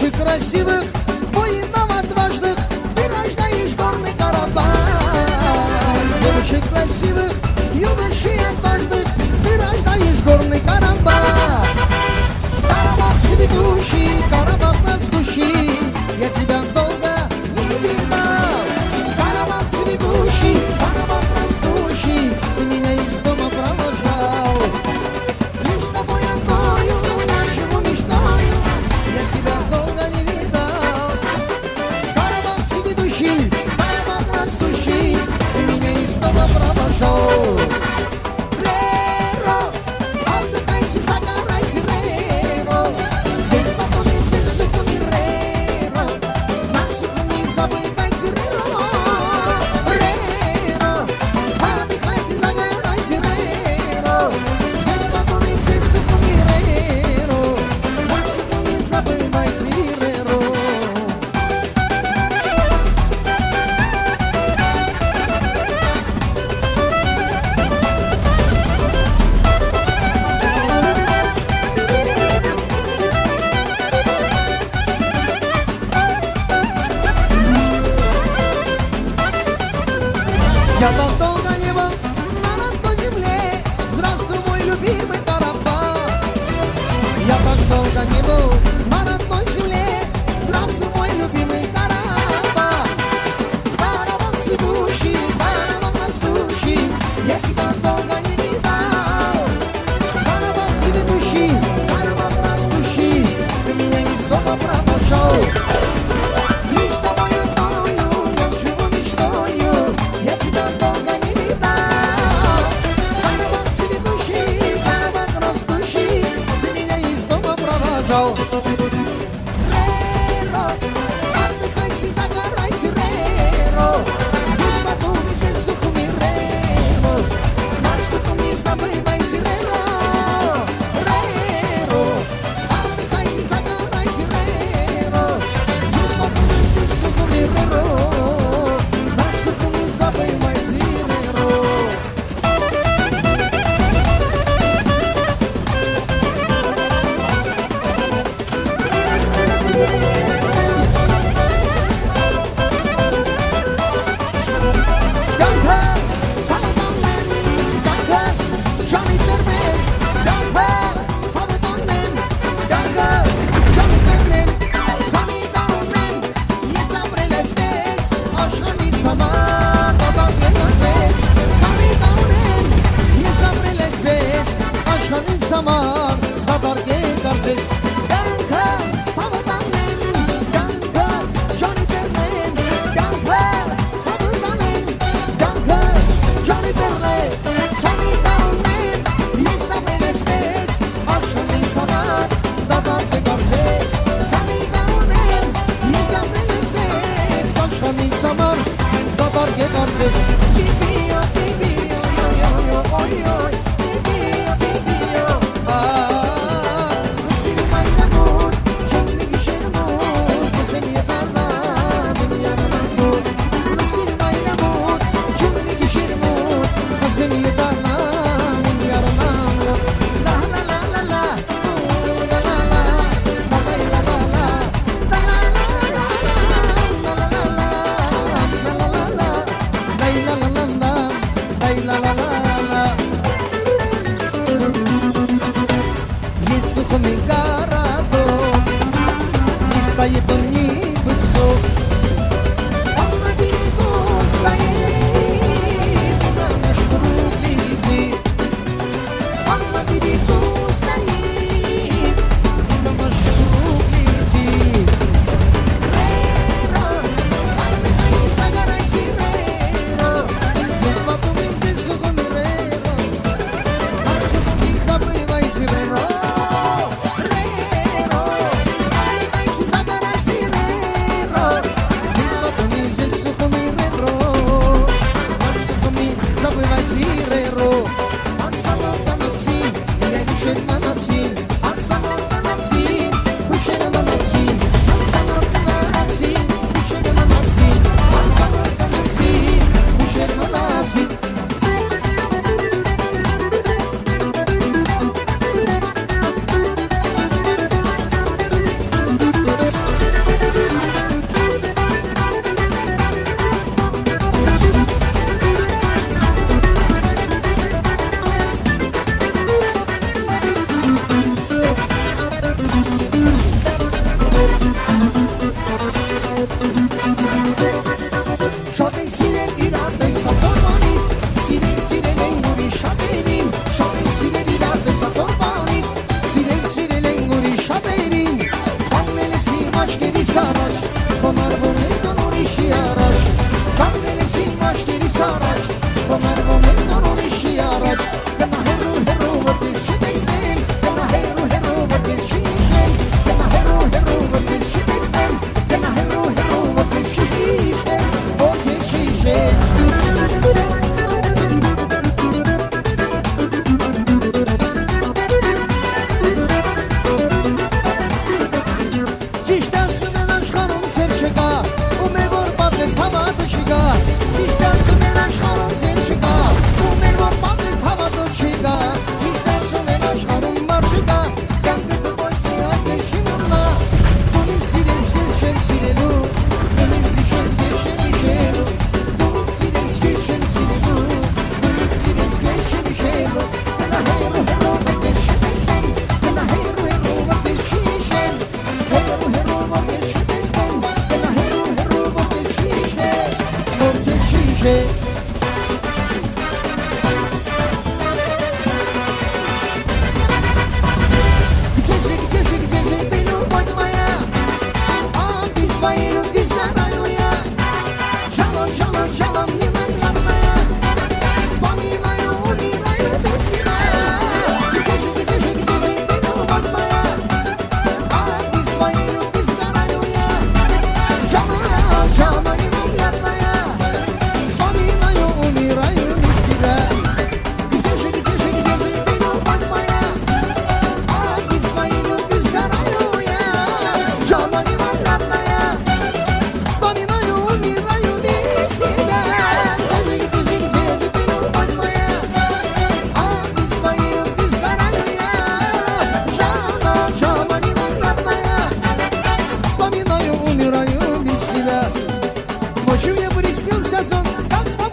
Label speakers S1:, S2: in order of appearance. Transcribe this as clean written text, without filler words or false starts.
S1: Больше красивых воинов отважных ты рождаешь горный Карабах. Девушек красивых, юношей отважных ты рождаешь горный Карабах. Карабах цветущий, Карабах растущий, я тебя долго не видал. Карабах цветущий, Карабах растущий, ты меня из дома провожал. Лишь с тобой одною нашему мечтаю, я тебя долго не видал. Карабах цветущий, Карабах растущий, ты меня из дома провожал. Реро, отдыхайте, загорайте, Реро. Здесь спокойно, здесь сухой Реро. Наших не забывайте, Реро. Реро, отдыхайте, загорайте, Реро. Здесь спокойно, здесь сухой Реро. Наших не забывайте, Реро. Я так долго не был на родной земле. Здравствуй, мой любимый Карабах. Я так долго не был на родной земле. Здравствуй, мой любимый Карабах. Карабах цветущий, Карабах растущий, я тебя долго не видал. Карабах цветущий, Карабах растущий, ты меня из дома провожал. Лишь с тобой одною я живу мечтою, я тебя долго не видал. Карабах цветущий, Карабах растущий, ты меня из дома провожал. Реро, отдыхайте, загорайте, Реро. Здесь подумай, здесь сухой Реро. Наш сухой не забывайте, Реро. Реро, отдыхайте, загорайте, Реро. Здесь подумай, здесь сухой Реро. Наш сухой не забывайте, Реро. Gangas, Sabetonlen, Gangas, Johnny Termen, Gangas, Sabetonlen, Gangas, Johnny Termen, Johnny Daronen, yes abre les pes, Ashramit Samar, Batak Ganses, Johnny Daronen, yes abre les pes, Ashramit Samar, Batak Ganses, Gangas, Sabetonlen, Gangas, Johnny Termen, Gangas, Sabetonlen, Gangas, Johnny Termen, Johnny Daronen, yes abre les pes, Ashramit Samar, Batak Ganses, Johnny Daronen, yes abre les pes, Ashramit Samar, Batak Ganses, Bibio, Bibio, yo, yo, yo, oy, oy, Bibio, Bibio, Siri Maynamut, Johnny Gishirmut, Kesemiye Tarla, Dünyana Mahmut, Siri Maynamut, Johnny Gishirmut, Kesemiye Tarla, Dünyana Mahmut, la la la la la, la la la, la la la la, la la la la la, la la la la, la la la la, la la la la. душе. Где же ты, любовь моя? А без твоей любви сгораю я. Жалом ненажерная. Вспоминаю, умираю без тебя. Где же ты, любовь моя? А без твоей любви сгораю я. Жалом ненажерная. Вспоминаю, умираю без тебя. Где же ты, любовь моя? А без твоей любви сгораю я. Жалом ненажерная. Вспоминаю, умираю без тебя. Где ты, любовь моя? А без твоей любви сгораю я. Жалом ненажерная. Вспоминаю, умираю без тебя. Ночью мне приснился сон, как с тобой